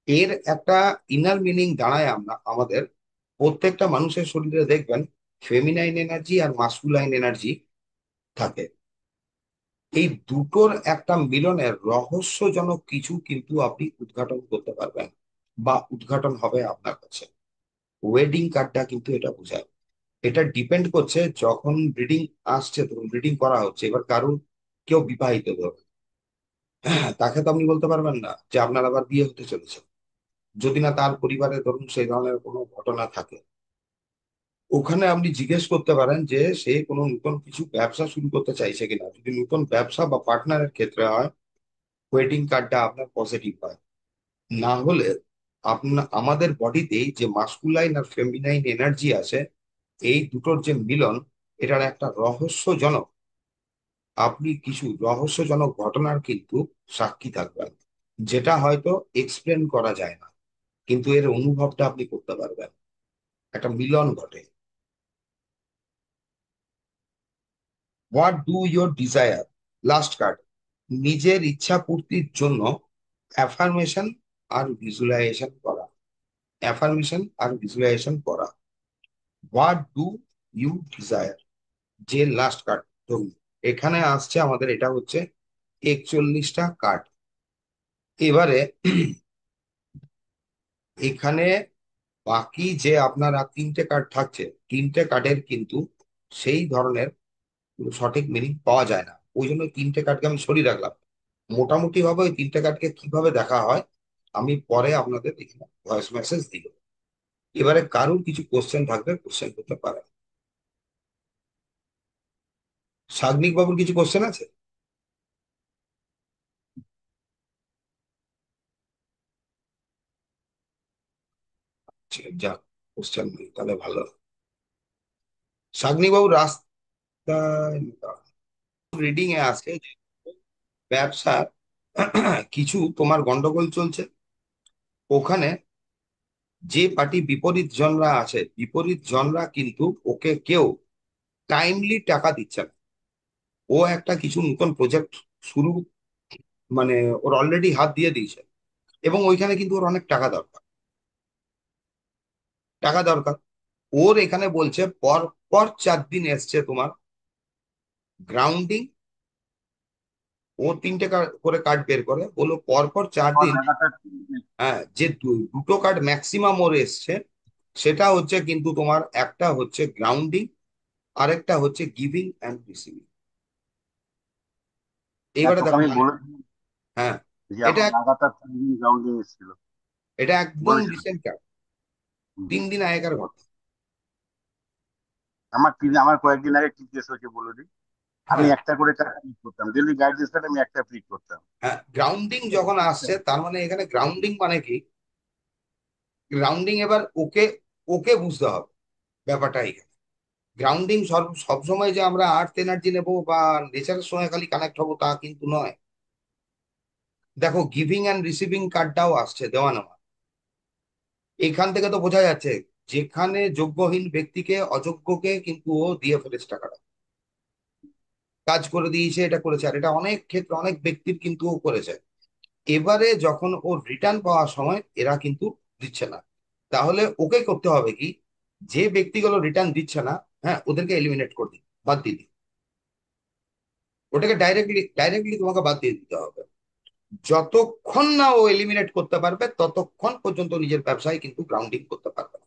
Speaker 1: এর একটা ইনার মিনিং দাঁড়ায় আমরা আমাদের প্রত্যেকটা মানুষের শরীরে দেখবেন ফেমিনাইন এনার্জি আর মাস্কুলাইন এনার্জি থাকে, এই দুটোর একটা মিলনের রহস্যজনক কিছু কিন্তু আপনি উদ্ঘাটন করতে পারবেন বা উদ্ঘাটন হবে আপনার কাছে। ওয়েডিং কার্ডটা কিন্তু এটা বোঝায়। এটা ডিপেন্ড করছে যখন ব্রিডিং আসছে, ধরুন ব্রিডিং করা হচ্ছে, এবার কারুর কেউ বিবাহিত ধরুন, তাকে তো আপনি বলতে পারবেন না যে আপনার আবার বিয়ে হতে চলেছে, যদি না তার পরিবারে ধরুন সেই ধরনের কোনো ঘটনা থাকে। ওখানে আপনি জিজ্ঞেস করতে পারেন যে সে কোনো নতুন কিছু ব্যবসা শুরু করতে চাইছে কিনা। যদি নতুন ব্যবসা বা পার্টনারের ক্ষেত্রে হয়, ওয়েডিং কার্ডটা আপনার পজিটিভ হয়। না হলে আপনার আমাদের বডিতে যে মাস্কুলাইন আর ফেমিনাইন এনার্জি আছে, এই দুটোর যে মিলন, এটার একটা রহস্যজনক, আপনি কিছু রহস্যজনক ঘটনার কিন্তু সাক্ষী থাকবেন, যেটা হয়তো এক্সপ্লেন করা যায় না, কিন্তু এর অনুভবটা আপনি করতে পারবেন। একটা মিলন ঘটে। What do your desire, last card. নিজের ইচ্ছা পূর্তির জন্য অ্যাফার্মেশন আর ভিজুয়ালাইজেশন করা। অ্যাফার্মেশন আর ভিজুয়ালাইজেশন করা। হোয়াট ডু ইউ ডিজায়ার, যে লাস্ট কার্ড। ধরুন এখানে আসছে আমাদের, এটা হচ্ছে 41টা কার্ড। এবারে এখানে বাকি যে আপনার আর 3টে কার্ড থাকছে, 3টে কার্ডের কিন্তু সেই ধরনের সঠিক মিনিং পাওয়া যায় না। ওই জন্য 3টে কার্ডকে আমি সরিয়ে রাখলাম। মোটামুটি ভাবে ওই 3টে কার্ডকে কিভাবে দেখা হয় আমি পরে আপনাদের এখানে ভয়েস মেসেজ দিব। এবারে কারুর কিছু কোশ্চেন থাকবে, কোশ্চেন করতে পারেন। সাগ্নিক বাবুর কিছু কোশ্চেন আছে? ঠিক আছে, যাক, কোশ্চেন নেই তাহলে ভালো। সাগ্নিক বাবু রাস্তায় রিডিং এ আছে যে ব্যবসার কিছু তোমার গন্ডগোল চলছে। ওখানে যে পার্টি বিপরীত জনরা আছে, বিপরীত জনরা কিন্তু ওকে কেউ টাইমলি টাকা দিচ্ছে না। ও একটা কিছু নতুন প্রজেক্ট শুরু, মানে ওর অলরেডি হাত দিয়ে দিয়েছে, এবং ওইখানে কিন্তু ওর অনেক টাকা দরকার। টাকা দরকার। ওর এখানে বলছে পর পর 4 দিন এসছে তোমার গ্রাউন্ডিং। ও 3টে করে কার্ড বের করে, বলো পর পর 4 দিন।
Speaker 3: লাগাতার
Speaker 1: হ্যাঁ, যে দুটো কার্ড ম্যাক্সিমাম ওর এসছে, সেটা হচ্ছে কিন্তু তোমার একটা হচ্ছে গ্রাউন্ডিং, আরেকটা হচ্ছে গিভিং অ্যান্ড রিসিভিং।
Speaker 3: হ্যাঁ,
Speaker 1: এইবারে
Speaker 3: তোকে
Speaker 1: দেখো
Speaker 3: আমি
Speaker 1: মানে,
Speaker 3: বলেছিলাম
Speaker 1: হ্যাঁ,
Speaker 3: যে
Speaker 1: এটা
Speaker 3: আমার লাগাতার 3 দিন গ্রাউন্ডিং এসেছিল।
Speaker 1: এটা একদম
Speaker 3: বলেছিলাম।
Speaker 1: রিসেন্ট কার্ড,
Speaker 3: হুম।
Speaker 1: 3 দিন আগেকার ঘটনা।
Speaker 3: আমার কয়েকদিন আগে কি কেস হয়েছে বলে দিই। আমি
Speaker 1: হ্যাঁ,
Speaker 3: একটা করে কার্ড প্রিন্ট করতাম, ডেলি গাইডেন্স কার্ড আমি একটা প্রিন্ট করতাম।
Speaker 1: হ্যাঁ, গ্রাউন্ডিং
Speaker 3: ঠিক
Speaker 1: যখন
Speaker 3: আছে?
Speaker 1: আসছে তার মানে এখানে গ্রাউন্ডিং মানে কি? গ্রাউন্ডিং এবার ওকে ওকে বুঝতে হবে ব্যাপারটা এখানে। গ্রাউন্ডিং সবসময় যে আমরা আর্থ এনার্জি নেবো বা নেচারের সঙ্গে খালি কানেক্ট হবো তা কিন্তু নয়। দেখো গিভিং অ্যান্ড রিসিভিং কার্ডটাও আসছে, দেওয়া নেওয়া। এখান থেকে তো বোঝা যাচ্ছে যেখানে যোগ্যহীন ব্যক্তিকে, অযোগ্যকে কিন্তু ও দিয়ে ফেলেছে টাকাটা। কাজ করে দিয়েছে, এটা করেছে, আর এটা অনেক ক্ষেত্রে অনেক ব্যক্তির কিন্তু ও করেছে। এবারে যখন ওর রিটার্ন পাওয়ার সময় এরা কিন্তু দিচ্ছে না, তাহলে ওকে করতে হবে কি, যে ব্যক্তিগুলো রিটার্ন দিচ্ছে না, হ্যাঁ, ওদেরকে এলিমিনেট করে দিই, বাদ দিয়ে দিই। ওটাকে ডাইরেক্টলি ডাইরেক্টলি তোমাকে বাদ দিয়ে দিতে হবে। যতক্ষণ না ও এলিমিনেট করতে পারবে ততক্ষণ পর্যন্ত নিজের ব্যবসায় কিন্তু গ্রাউন্ডিং করতে পারবে না।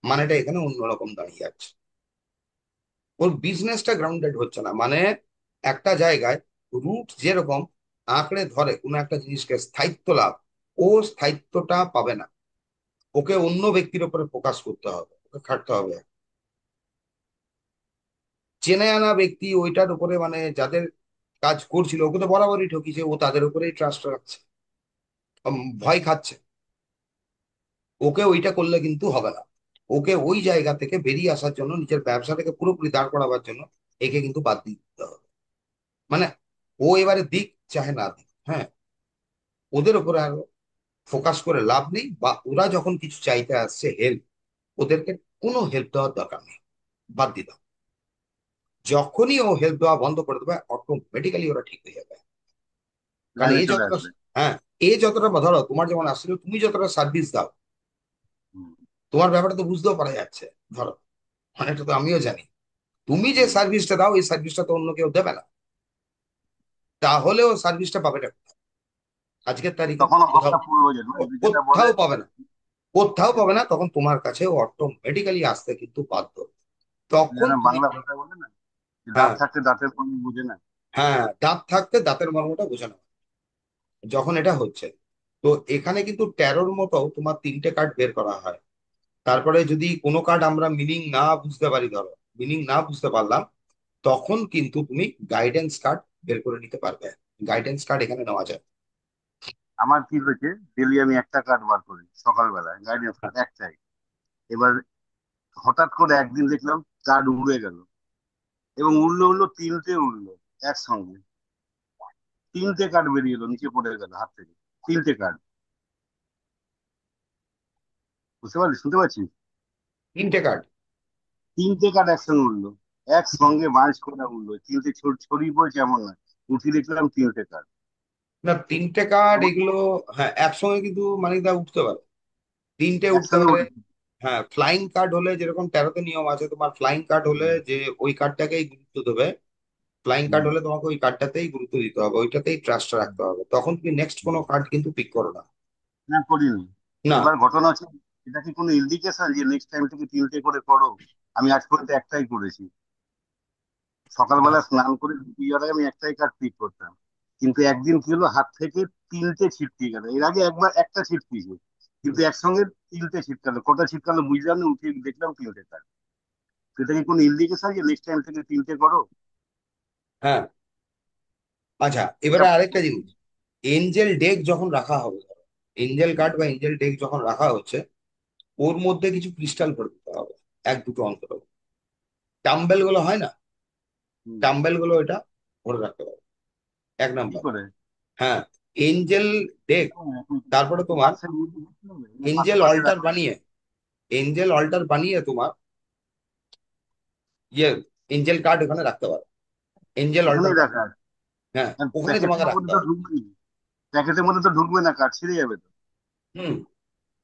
Speaker 1: মানেটা এখানে অন্যরকম দাঁড়িয়ে আছে। ওর বিজনেসটা গ্রাউন্ডেড হচ্ছে না, মানে একটা জায়গায় রুট যেরকম আঁকড়ে ধরে কোনো একটা জিনিসকে স্থায়িত্ব লাভ, ও স্থায়িত্বটা পাবে না। ওকে অন্য ব্যক্তির উপরে ফোকাস করতে হবে, ওকে খাটতে হবে। চেনে আনা ব্যক্তি ওইটার উপরে, মানে যাদের কাজ করছিল ওকে তো বরাবরই ঠকিছে, ও তাদের উপরেই ট্রাস্ট রাখছে, ভয় খাচ্ছে। ওকে ওইটা করলে কিন্তু হবে না। ওকে ওই জায়গা থেকে বেরিয়ে আসার জন্য, নিজের ব্যবসাটাকে পুরোপুরি দাঁড় করাবার জন্য একে কিন্তু বাদ দিয়ে দিতে হবে। মানে ও এবারে দিক চাহে না দিক, হ্যাঁ, ওদের উপরে আর ফোকাস করে লাভ নেই। বা ওরা যখন কিছু চাইতে আসছে হেল্প, ওদেরকে কোনো হেল্প দেওয়ার দরকার নেই, বাদ দিয়ে দাও। যখনই ও হেল্প দেওয়া বন্ধ করে দেবে অটোমেটিক্যালি ওরা ঠিক হয়ে যাবে। কারণ
Speaker 3: লাইনে
Speaker 1: এ
Speaker 3: চলে
Speaker 1: যতটা,
Speaker 3: আসবে।
Speaker 1: হ্যাঁ, এ যতটা ধরো তোমার যেমন আসছিল, তুমি যতটা সার্ভিস দাও,
Speaker 3: হুম।
Speaker 1: তোমার ব্যাপারটা তো বুঝতেও পারা যাচ্ছে। ধরো, মানে এটা তো আমিও জানি, তুমি যে
Speaker 3: হুম।
Speaker 1: সার্ভিসটা দাও এই সার্ভিসটা তো অন্য কেউ দেবে না। তাহলেও সার্ভিসটা পাবে না কোথায়? আজকের তারিখে
Speaker 3: তখন
Speaker 1: কোথাও,
Speaker 3: অবস্থা পুরো হয়ে যাবে, মানে যেটা বলে।
Speaker 1: কোথাও পাবে না। কোথাও পাবে না, তখন তোমার কাছে অটোমেটিক্যালি আসতে কিন্তু বাধ্য। তখন
Speaker 3: যেন
Speaker 1: তুমি
Speaker 3: বাংলা
Speaker 1: কি-
Speaker 3: ভাষায় বলে না, যে দাঁত
Speaker 1: হ্যাঁ,
Speaker 3: থাকতে দাঁতের কোনো বুঝে না।
Speaker 1: হ্যাঁ, দাঁত থাকতে দাঁতের মর্মটা বোঝানো যখন এটা হচ্ছে। তো এখানে কিন্তু ট্যারোর মতো তোমার 3টে কার্ড বের করা হয়। তারপরে যদি কোনো কার্ড আমরা মিনিং না বুঝতে পারি, ধরো মিনিং না বুঝতে পারলাম, তখন কিন্তু তুমি গাইডেন্স কার্ড বের করে নিতে পারবে। গাইডেন্স কার্ড এখানে নেওয়া যায়।
Speaker 3: আমার কি হয়েছে, ডেলি আমি একটা কার্ড বার করি সকালবেলায়, গাইডেন্স কার্ড একটাই। এবার হঠাৎ করে একদিন দেখলাম কার্ড উড়ে গেল, এবং উড়লো উড়লো, তিনটে উড়লো একসঙ্গে। তিনটে কার্ড বেরিয়ে এলো, নিচে পড়ে গেল হাত থেকে। তিনটে কার্ড, বুঝতে পারলি, শুনতে পাচ্ছিস?
Speaker 1: তিনটে কার্ড?
Speaker 3: তিনটে কার্ড একসঙ্গে উঠলো, একসঙ্গে মার্চ করে উঠলো, তিনটে ছড়িয়ে পড়েছে এমন না, উঠে দেখলাম তিনটে কার্ড
Speaker 1: না, তিনটে কার্ড এগুলো, হ্যাঁ একসঙ্গে কিন্তু মানে দা উঠতে পারে, তিনটে উঠতে
Speaker 3: একসঙ্গে
Speaker 1: পারে।
Speaker 3: উঠেছে।
Speaker 1: হ্যাঁ, ফ্লাইং কার্ড হলে যেরকম 13তে নিয়ম আছে, তোমার ফ্লাইং কার্ড হলে যে ওই কার্ডটাকেই গুরুত্ব দেবে। ফ্লাইং কার্ড
Speaker 3: হুম।
Speaker 1: হলে তোমাকে ওই কার্ডটাতেই গুরুত্ব দিতে হবে, ওইটাতেই ট্রাস্ট রাখতে হবে, তখন তুমি নেক্সট কোনো কার্ড কিন্তু পিক করো না।
Speaker 3: না, করিনি।
Speaker 1: না।
Speaker 3: এবার ঘটনা হচ্ছে, এটা কি কোনো ইন্ডিকেশন যে নেক্সট টাইম থেকে তিনটে করে করো? আমি আজ পর্যন্ত একটাই করেছি। সকালবেলা স্নান করে বিয়ার আগে আমি একটাই কার্ড পিক করতাম। কিন্তু একদিন কি হলো, হাত থেকে তিনটে ছিটকে গেল। এর আগে একবার একটা ছিটকেছে, কিন্তু একসঙ্গে তিনটে ছিটকালো। কটা ছিটকালো বুঝলাম না, উঠে দেখলাম তিনটে কার্ড। এটা কি কোনো ইন্ডিকেশন যে নেক্সট টাইম থেকে তিনটে করো?
Speaker 1: হ্যাঁ। আচ্ছা,
Speaker 3: এটা
Speaker 1: এবারে আরেকটা জিনিস, এঞ্জেল ডেক যখন রাখা হবে, এঞ্জেল কার্ড বা এঞ্জেল ডেক যখন রাখা হচ্ছে, ওর মধ্যে কিছু ক্রিস্টাল ভরে দিতে হবে, এক দুটো অন্তত। টাম্বেল গুলো হয় না,
Speaker 3: হুম,
Speaker 1: টাম্বেল গুলো এটা ভরে রাখতে হবে, এক
Speaker 3: কি
Speaker 1: নাম্বার।
Speaker 3: করে?
Speaker 1: হ্যাঁ, এঞ্জেল ডেক। তারপরে তোমার
Speaker 3: বাক্সের মধ্যে রাখতে হবে না পাশে
Speaker 1: এঞ্জেল
Speaker 3: পাশে
Speaker 1: অল্টার
Speaker 3: রাখতে হবে?
Speaker 1: বানিয়ে, এঞ্জেল অল্টার বানিয়ে তোমার ইয়ে এঞ্জেল কার্ড ওখানে রাখতে পারো, এঞ্জেল অল্টার
Speaker 3: ওখানেই রাখা
Speaker 1: বানিয়ে।
Speaker 3: আছে।
Speaker 1: হ্যাঁ, ওখানে তোমাকে
Speaker 3: প্যাকেটের মধ্যে
Speaker 1: রাখতে
Speaker 3: তো
Speaker 1: হবে।
Speaker 3: ঢুকবে, প্যাকেটের মধ্যে তো ঢুকবে না, কাঠ ছিঁড়ে যাবে তো।
Speaker 1: হুম।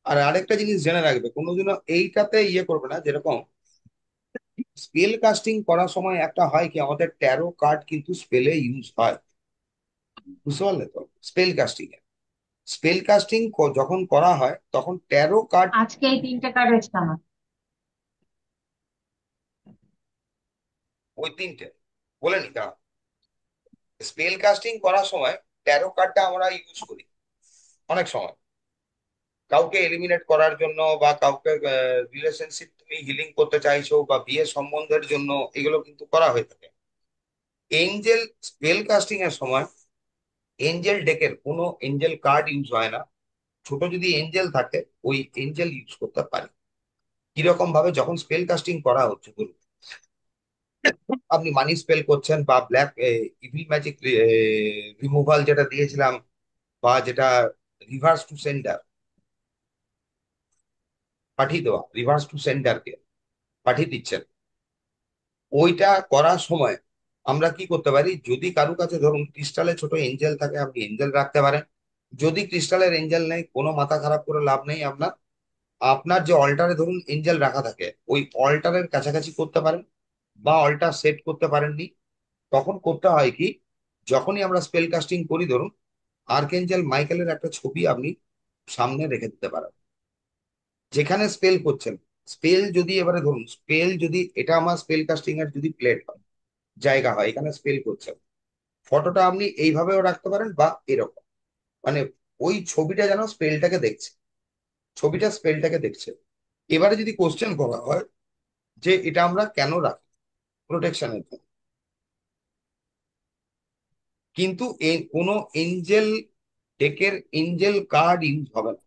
Speaker 1: আর আরেকটা জিনিস জেনে রাখবে, কোনোদিনও এইটাতে ইয়ে করবে না, যেরকম স্পেল কাস্টিং করার সময় একটা হয় কি, আমাদের ট্যারো কার্ড কিন্তু স্পেলে ইউজ হয়, বুঝতে পারলে তো? স্পেল কাস্টিং এ, স্পেল কাস্টিং যখন করা হয় তখন ট্যারো কার্ড,
Speaker 2: আজকে এই তিনটে কার্ড হয়েছে আমার।
Speaker 1: ওই তিনটে বলে নি দাঁড়া, স্পেল কাস্টিং করার সময় ট্যারো কার্ডটা আমরা ইউজ করি অনেক সময়, কাউকে এলিমিনেট করার জন্য, বা কাউকে রিলেশনশিপ তুমি হিলিং করতে চাইছো, বা বিয়ে সম্বন্ধের জন্য, এগুলো কিন্তু করা হয়ে থাকে। এঞ্জেল স্পেল কাস্টিং এর সময় এঞ্জেল ডেকের কোনো এঞ্জেল কার্ড ইউজ হয় না। ছোট যদি এঞ্জেল থাকে, ওই এঞ্জেল ইউজ করতে পারি। কিরকম ভাবে, যখন স্পেল কাস্টিং করা হচ্ছে, ধরুন আপনি মানি স্পেল করছেন, বা ব্ল্যাক ইভিল ম্যাজিক রিমুভাল যেটা দিয়েছিলাম, বা যেটা রিভার্স টু সেন্ডার, পাঠিয়ে দেওয়া রিভার্স টু সেন্ডারকে পাঠিয়ে দিচ্ছেন, ওইটা করার সময় আমরা কি করতে পারি, যদি কারো কাছে ধরুন ক্রিস্টালের ছোট এঞ্জেল থাকে, আপনি এঞ্জেল রাখতে পারেন। যদি ক্রিস্টালের এঞ্জেল নেই, কোনো মাথা খারাপ করে লাভ নেই আপনার। আপনার যে অল্টারে ধরুন এঞ্জেল রাখা থাকে, ওই অল্টারের কাছাকাছি করতে পারেন, বা অল্টার সেট করতে পারেননি, তখন করতে হয় কি, যখনই আমরা স্পেল কাস্টিং করি, ধরুন আর্কেঞ্জেল মাইকেলের একটা ছবি আপনি সামনে রেখে দিতে পারেন, যেখানে স্পেল করছেন। স্পেল যদি এবারে ধরুন, স্পেল যদি এটা আমার স্পেল কাস্টিং এর যদি প্লেট হয়, জায়গা হয়, এখানে স্পেল করছেন, ফটোটা আপনি এইভাবেও রাখতে পারেন, বা এরকম, মানে ওই ছবিটা যেন স্পেলটাকে দেখছে, ছবিটা স্পেলটাকে দেখছে। এবারে যদি কোশ্চেন করা হয় যে এটা আমরা কেন রাখি, প্রোটেকশনের জন্য, কিন্তু কোনো এঞ্জেল ডেকের এঞ্জেল কার্ড ইউজ হবে না,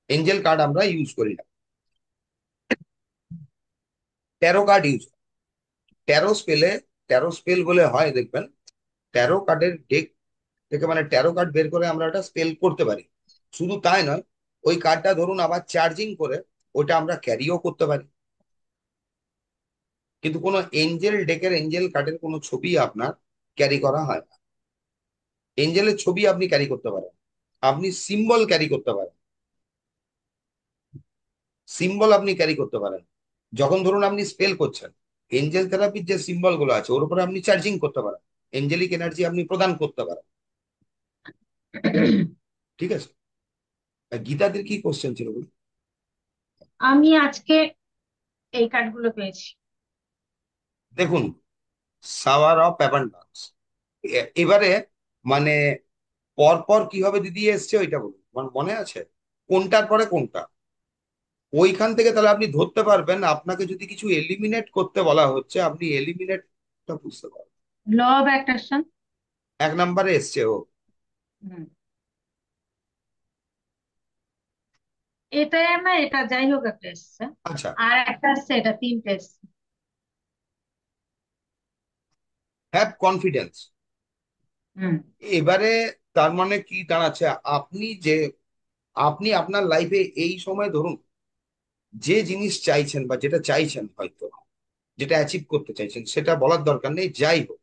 Speaker 1: এঞ্জেল কার্ড আমরা ইউজ করি না, ট্যারো কার্ড ইউজ। ট্যারো স্পেলে, ট্যারো স্পেল বলে হয় দেখবেন, ট্যারো কার্ডের ডেক থেকে মানে ট্যারো কার্ড বের করে আমরা একটা স্পেল করতে পারি। শুধু তাই নয়, ওই কার্ডটা ধরুন আবার চার্জিং করে ওটা আমরা ক্যারিও করতে পারি। কিন্তু কোনো এঞ্জেল ডেকের এঞ্জেল কার্ডের কোনো ছবি আপনার ক্যারি করা হয় না। এঞ্জেলের ছবি আপনি ক্যারি করতে পারেন, আপনি সিম্বল ক্যারি করতে পারেন, সিম্বল আপনি ক্যারি করতে পারেন। যখন ধরুন আপনি স্পেল করছেন, এঞ্জেল থেরাপির যে সিম্বল গুলো আছে ওর উপরে আপনি চার্জিং করতে পারেন, এঞ্জেলিক এনার্জি আপনি প্রদান করতে পারেন। ঠিক আছে? আর গীতাদের কি কোশ্চেন ছিল বলুন?
Speaker 2: আমি আজকে এই কার্ডগুলো পেয়েছি।
Speaker 1: দেখুন, সাওয়ার অফ অ্যাবান্ডান্স, এবারে মানে পরপর কিভাবে দিদি এসছে ওইটা বলুন, আমার মনে আছে কোনটার পরে কোনটা, ওইখান থেকে তাহলে আপনি ধরতে পারবেন আপনাকে যদি কিছু এলিমিনেট করতে বলা হচ্ছে, আপনি এলিমিনেটটা বুঝতে পারবেন।
Speaker 2: Law of attraction.
Speaker 1: 1 নম্বরে এসছে ও।
Speaker 2: হুম। এটাই না, এটা যাই হোক একটা এসছে।
Speaker 1: আচ্ছা,
Speaker 2: আর একটা আসছে, এটা তিনটে এসছে।
Speaker 1: Have confidence.
Speaker 2: হুম।
Speaker 1: এবারে তার মানে কি দাঁড়াচ্ছে, আপনি যে আপনি আপনার লাইফে এই সময় ধরুন যে জিনিস চাইছেন বা যেটা চাইছেন, হয়তো যেটা অ্যাচিভ করতে চাইছেন, সেটা বলার দরকার নেই, যাই হোক,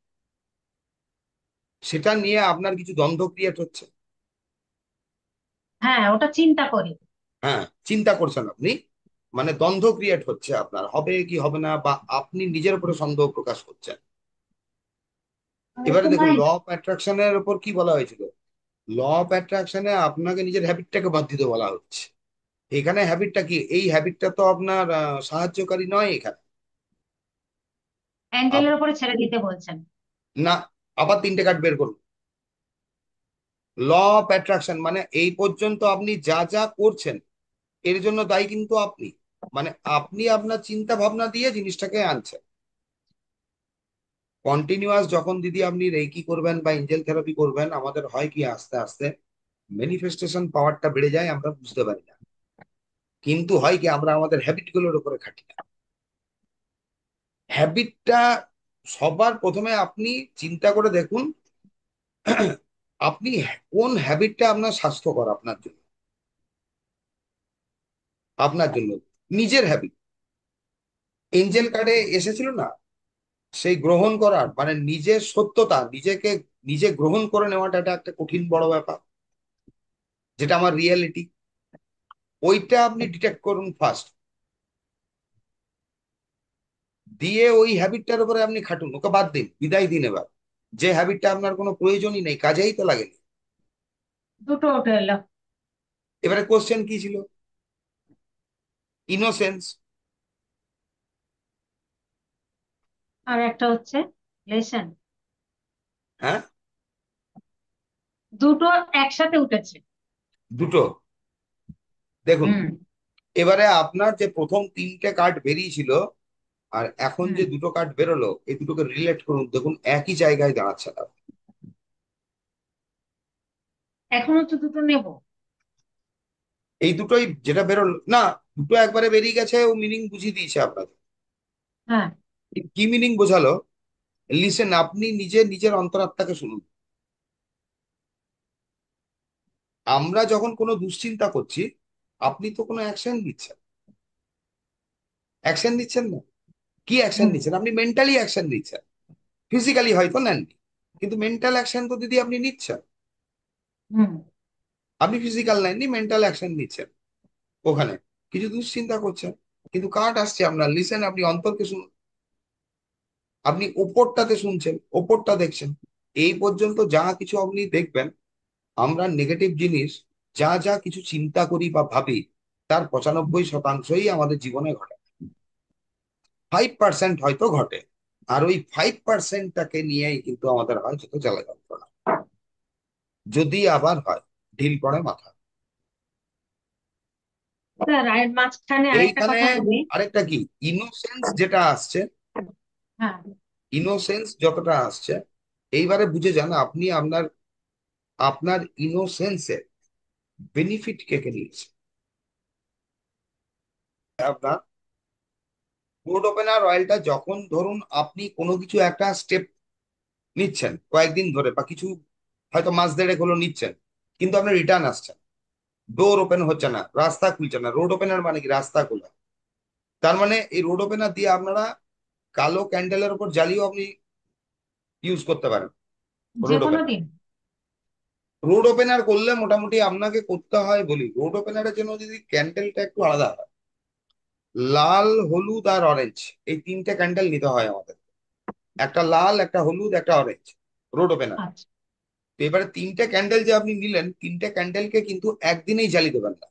Speaker 1: সেটা নিয়ে আপনার কিছু দ্বন্দ্ব ক্রিয়েট হচ্ছে।
Speaker 2: হ্যাঁ, ওটা চিন্তা করি।
Speaker 1: হ্যাঁ, চিন্তা করছেন আপনি, মানে দ্বন্দ্ব ক্রিয়েট হচ্ছে আপনার, হবে কি হবে না, বা আপনি নিজের উপরে সন্দেহ প্রকাশ করছেন। এবারে
Speaker 2: এরকম
Speaker 1: দেখুন,
Speaker 2: হয়।
Speaker 1: ল অফ অ্যাট্রাকশনের উপর কি বলা হয়েছিল? ল অফ অ্যাট্রাকশনে আপনাকে নিজের হ্যাবিটটাকে বাদ দিতে বলা হচ্ছে। এখানে হ্যাবিটটা কি, এই হ্যাবিটটা তো আপনার সাহায্যকারী নয় এখানে।
Speaker 2: অ্যাঞ্জেলের
Speaker 1: আপ-
Speaker 2: উপরে ছেড়ে দিতে বলছেন।
Speaker 1: না, আবার 3টে কার্ড বের করুন। ল অফ অ্যাট্রাকশন মানে এই পর্যন্ত আপনি যা যা করছেন এর জন্য দায়ী কিন্তু আপনি, মানে আপনি আপনার চিন্তা ভাবনা দিয়ে জিনিসটাকে আনছেন। কন্টিনিউয়াস যখন দিদি আপনি রেকি করবেন বা এঞ্জেল থেরাপি করবেন, আমাদের হয় কি, আস্তে আস্তে ম্যানিফেস্টেশন পাওয়ারটা বেড়ে যায়, আমরা বুঝতে পারি না। কিন্তু হয় কি, আমরা আমাদের হ্যাবিট গুলোর উপরে খাটি না। হ্যাবিটটা সবার প্রথমে আপনি চিন্তা করে দেখুন, আপনি কোন হ্যাবিটটা আপনার স্বাস্থ্যকর আপনার জন্য, আপনার জন্য নিজের হ্যাবিট। এঞ্জেল কার্ডে এসেছিল না, সেই গ্রহণ করার মানে নিজের সত্যতা, নিজেকে নিজে গ্রহণ করে নেওয়াটা, এটা একটা কঠিন বড় ব্যাপার, যেটা আমার রিয়েলিটি। ওইটা আপনি ডিটেক্ট করুন ফার্স্ট, দিয়ে ওই হ্যাবিটটার উপরে আপনি খাটুন, ওকে বাদ দিন, বিদায় দিন এবার। যে হ্যাবিটটা আপনার কোনো প্রয়োজনই নেই, কাজেই তো লাগেনি।
Speaker 2: দুটো উঠে এলো।
Speaker 1: এবারে কোশ্চেন কি ছিল? ইনোসেন্স।
Speaker 2: আর একটা হচ্ছে লেসন।
Speaker 1: হ্যাঁ,
Speaker 2: দুটো একসাথে উঠেছে।
Speaker 1: দুটো। দেখুন,
Speaker 2: হুম।
Speaker 1: এবারে আপনার যে প্রথম 3টে কার্ড বেরিয়েছিল আর এখন
Speaker 2: হুম।
Speaker 1: যে 2টো কার্ড বেরোলো, এই দুটোকে রিলেট করুন, দেখুন একই জায়গায় দাঁড়াচ্ছে না।
Speaker 2: এখনো তো দুটো নেব।
Speaker 1: এই দুটোই যেটা বেরোলো না, দুটো একবারে বেরিয়ে গেছে, ও মিনিং বুঝিয়ে দিয়েছে আপনাকে।
Speaker 2: হ্যাঁ।
Speaker 1: কি মিনিং বোঝালো? লিসেন, আপনি নিজে নিজের অন্তরাত্মাকে শুনুন। আমরা যখন কোনো দুশ্চিন্তা করছি, আপনি তো কোনো অ্যাকশন নিচ্ছেন, অ্যাকশন নিচ্ছেন না। কি অ্যাকশন
Speaker 2: হুম।
Speaker 1: নিচ্ছেন? আপনি মেন্টালি অ্যাকশন নিচ্ছেন, ফিজিক্যালি হয়তো নেননি, কিন্তু মেন্টাল অ্যাকশন তো দিদি আপনি নিচ্ছেন।
Speaker 2: হুম।
Speaker 1: আপনি ফিজিক্যাল নেননি, মেন্টাল অ্যাকশন নিচ্ছেন। ওখানে কিছু দুশ্চিন্তা করছেন, কিন্তু কার্ড আসছে আপনার লিসেন, আপনি অন্তরকে শুনুন। আপনি ওপরটাতে শুনছেন, ওপরটা দেখছেন। এই পর্যন্ত যা কিছু আপনি দেখবেন, আমরা নেগেটিভ জিনিস যা যা কিছু চিন্তা করি বা ভাবি, তার 95শতাংশই আমাদের জীবনে ঘটে। 5% হয়তো ঘটে, আর ওই 5%টাকে নিয়েই কিন্তু আমাদের হয় যত জ্বালা যন্ত্রণা, যদি আবার হয় ঢিল পড়ে মাথা।
Speaker 2: স্যার, আর মাঝখানে আরেকটা
Speaker 1: এইখানে
Speaker 2: কথা বলি।
Speaker 1: আরেকটা কি, ইনোসেন্স যেটা আসছে,
Speaker 2: হ্যাঁ।
Speaker 1: ইনোসেন্স যতটা আসছে, এইবারে বুঝে যান আপনি আপনার আপনার ইনোসেন্সের বেনিফিট কে কে নিয়েছে। আপনার বোর্ড ওপেনার অয়েলটা যখন ধরুন আপনি কোনো কিছু একটা স্টেপ নিচ্ছেন কয়েকদিন ধরে, বা কিছু হয়তো মাস দেড়েক হলো নিচ্ছেন, কিন্তু আপনার রিটার্ন আসছে, ডোর ওপেন হচ্ছে না, রাস্তা খুলছে না। রোড ওপেনার মানে কি? রাস্তা খোলা। তার মানে এই রোড ওপেনার দিয়ে আপনারা কালো ক্যান্ডেলের উপর জ্বালিয়েও আপনি ইউজ করতে পারেন।
Speaker 2: যে
Speaker 1: রোড
Speaker 2: কোনো
Speaker 1: ওপেনার,
Speaker 2: দিন।
Speaker 1: রোড ওপেনার করলে মোটামুটি আপনাকে করতে হয়, বলি রোড ওপেনারের জন্য যদি ক্যান্ডেলটা একটু আলাদা হয়, লাল, হলুদ আর অরেঞ্জ, এই 3টে ক্যান্ডেল নিতে হয় আমাদের। একটা লাল, একটা হলুদ, একটা অরেঞ্জ, রোড ওপেনার।
Speaker 2: আচ্ছা।
Speaker 1: তো এবারে 3টে ক্যান্ডেল যে আপনি নিলেন, 3টে ক্যান্ডেলকে কিন্তু একদিনেই জ্বালিয়ে দেবেন না।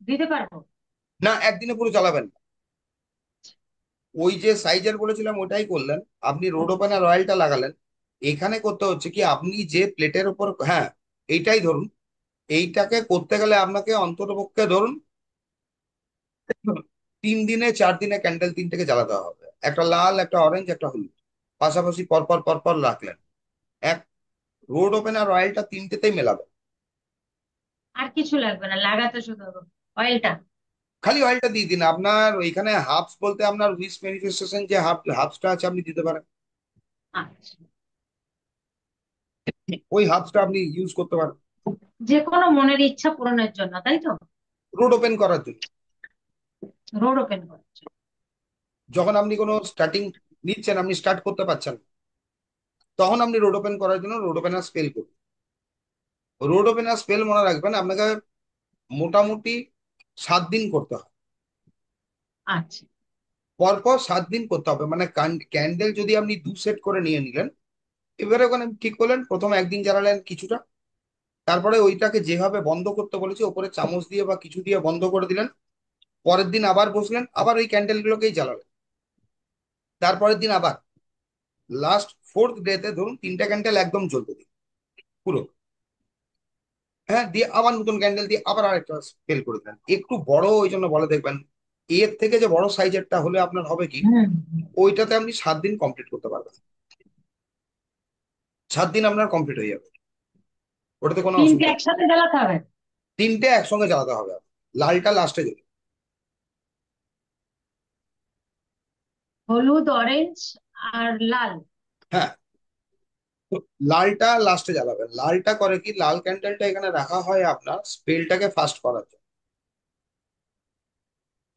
Speaker 2: দিতে পারবো।
Speaker 1: না, একদিনে পুরো জ্বালাবেন না। ওই যে সাইজের বলেছিলাম ওটাই করলেন, আপনি রোড ওপেনার অয়েলটা লাগালেন। এখানে করতে হচ্ছে কি, আপনি যে প্লেটের উপর, হ্যাঁ এইটাই ধরুন, এইটাকে করতে গেলে আপনাকে অন্ততপক্ষে ধরুন 3 দিনে 4 দিনে ক্যান্ডেল তিনটেকে জ্বালাতে হবে, একটা লাল, একটা অরেঞ্জ, একটা হলুদ, পাশাপাশি পরপর পরপর রাখলেন। এক রোড ওপেনার অয়েলটা তিনটেতেই মেলাবে।
Speaker 2: আর কিছু লাগবে না, লাগাতে শুধু অয়েলটা?
Speaker 1: খালি অয়েলটা দিয়ে দিন। আপনার ওইখানে হাফস বলতে আপনার উইশ ম্যানিফেস্টেশন যে হাফসটা আছে আপনি দিতে পারেন,
Speaker 2: আচ্ছা।
Speaker 1: ওই হাফসটা আপনি ইউজ করতে পারেন
Speaker 2: যে কোনো মনের ইচ্ছা পূরণের জন্য, তাই তো?
Speaker 1: রোড ওপেন করার জন্য।
Speaker 2: রোড ওপেন করার জন্য।
Speaker 1: যখন আপনি কোনো স্টার্টিং নিচ্ছেন, আপনি স্টার্ট করতে পারছেন না, তখন আপনি রোড ওপেন করার জন্য রোড ওপেনার স্পেল করুন। রোড ওপেনার স্পেল মনে রাখবেন আপনাকে মোটামুটি 7 দিন করতে হবে।
Speaker 2: আচ্ছা।
Speaker 1: পরপর 7 দিন করতে হবে, মানে ক্যান্ডেল যদি আপনি 2 সেট করে নিয়ে নিলেন, এবারে ওখানে ঠিক করলেন, প্রথম একদিন জ্বালালেন কিছুটা, তারপরে ওইটাকে যেভাবে বন্ধ করতে বলেছি ওপরে চামচ দিয়ে বা কিছু দিয়ে বন্ধ করে দিলেন, পরের দিন আবার বসলেন, আবার ওই ক্যান্ডেল গুলোকেই জ্বালালেন, তারপরের দিন আবার লাস্ট 4th ডেতে ধরুন 3টে ক্যান্ডেল একদম জ্বলতে দিন পুরো, হ্যাঁ, দিয়ে আবার নতুন ক্যান্ডেল দিয়ে আবার আরেকটা স্পেল করে দিলেন, একটু বড়, ওই জন্য বলে দেখবেন এর থেকে যে বড় সাইজেরটা হলে আপনার হবে কি,
Speaker 2: হুম।
Speaker 1: ওইটাতে আপনি 7 দিন কমপ্লিট করতে পারবেন, 7 দিন আপনার কমপ্লিট হয়ে যাবে, ওটাতে কোনো
Speaker 2: তিনটে
Speaker 1: অসুবিধা নেই।
Speaker 2: একসাথে জ্বালাতে হবে?
Speaker 1: তিনটে একসঙ্গে জ্বালাতে হবে আপনার। লালটা লাস্টে জ্বলবে।
Speaker 2: হলুদ, অরেঞ্জ আর লাল?
Speaker 1: হ্যাঁ, তো লালটা লাস্টে জ্বালাবেন। লালটা করে কি, লাল ক্যান্ডেলটা এখানে রাখা হয় আপনার স্পেলটাকে ফাস্ট করার জন্য,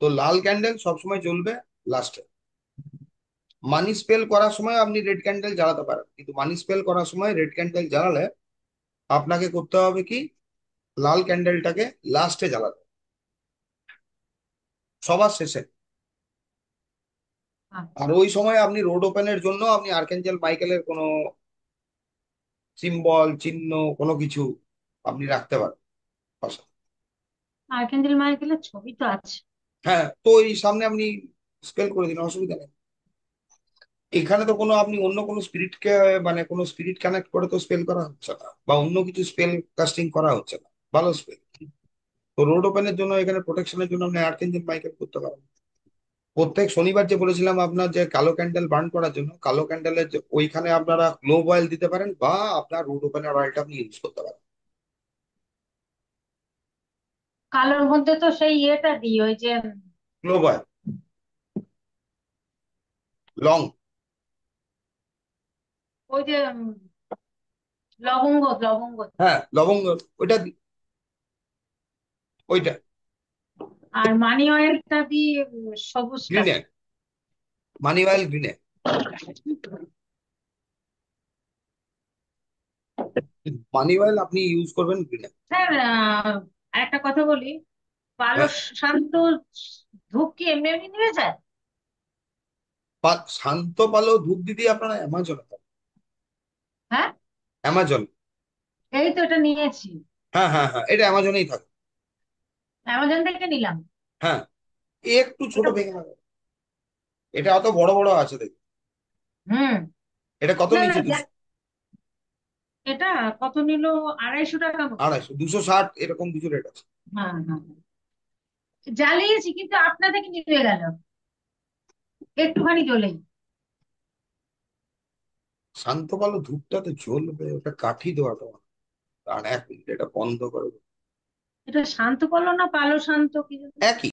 Speaker 1: তো লাল ক্যান্ডেল সবসময় জ্বলবে লাস্টে। মানি স্পেল করার সময় আপনি রেড ক্যান্ডেল জ্বালাতে পারেন, কিন্তু মানি স্পেল করার সময় রেড ক্যান্ডেল জ্বালালে আপনাকে করতে হবে কি, লাল ক্যান্ডেলটাকে লাস্টে জ্বালাতে হবে, সবার শেষে। আর
Speaker 2: আচ্ছা।
Speaker 1: ওই সময় আপনি রোড ওপেনের জন্য আপনি আর্কেঞ্জেল মাইকেলের কোনো সিম্বল, চিহ্ন, কোনো কিছু আপনি রাখতে পারেন পাশে।
Speaker 2: আর্কেঞ্জেল মাইকেলের ছবি তো আছে।
Speaker 1: হ্যাঁ, তো এই সামনে আপনি স্পেল করে দিন, অসুবিধা নেই। এখানে তো কোনো আপনি অন্য কোনো স্পিরিটকে, মানে কোনো স্পিরিট কানেক্ট করে তো স্পেল করা হচ্ছে না, বা অন্য কিছু স্পেল কাস্টিং করা হচ্ছে না, ভালো স্পেল। তো রোড ওপেনের জন্য এখানে প্রোটেকশনের জন্য আপনি আর্কেঞ্জেল মাইকেল করতে পারেন। প্রত্যেক শনিবার যে বলেছিলাম আপনার যে কালো ক্যান্ডেল বার্ন করার জন্য, কালো ক্যান্ডেলের ওইখানে আপনারা গ্লোব অয়েল দিতে পারেন, বা আপনার রোড ওপেনার অয়েলটা আপনি ইউজ করতে পারেন।
Speaker 2: কালোর মধ্যে তো সেই ইয়েটা দিই, ওই যে
Speaker 1: গ্লোব অয়েল, লং।
Speaker 2: ওই যে লবঙ্গ, লবঙ্গ।
Speaker 1: হ্যাঁ, লবঙ্গ, ওইটা ওইটা
Speaker 2: আর মানি অয়েলটা দিই সবুজটা।
Speaker 1: গ্রিনে, মানি অয়েল গ্রিনে। মানি অয়েল আপনি ইউজ করবেন গ্রিনে।
Speaker 2: স্যার, একটা কথা বলি, কালো
Speaker 1: হ্যাঁ,
Speaker 2: শান্ত ধূপ কি এমনি এমনি নিয়ে যায়?
Speaker 1: শান্ত পালো ধূপ দিদি আপনারা অ্যামাজনে পাবেন।
Speaker 2: হ্যাঁ,
Speaker 1: অ্যামাজন।
Speaker 2: এই তো এটা নিয়েছি।
Speaker 1: হ্যাঁ হ্যাঁ হ্যাঁ, এটা অ্যামাজনেই থাকে।
Speaker 2: অ্যামাজন থেকে নিলাম।
Speaker 1: হ্যাঁ, একটু ছোট
Speaker 2: এটা
Speaker 1: ভেঙে নেবে, এটা অত বড় বড় আছে দেখুন।
Speaker 2: হুম।
Speaker 1: এটা কত
Speaker 2: না না,
Speaker 1: নিচে, 200?
Speaker 2: এটা কত নিল? 250 টাকা মতো।
Speaker 1: 250, 260 এরকম কিছু রেট আছে।
Speaker 2: হ্যাঁ হ্যাঁ, জ্বালিয়েছি কিন্তু আপনা থেকে নিভে গেল একটুখানি জ্বলেই।
Speaker 1: শান্ত পালো ধূপটা তো জ্বলবে, ওটা কাঠি দেওয়াটা, আর 1 মিনিট এটা বন্ধ করে দেবো।
Speaker 2: এটা শান্ত পড়লো না কালো শান্ত কি যেন?
Speaker 1: একই।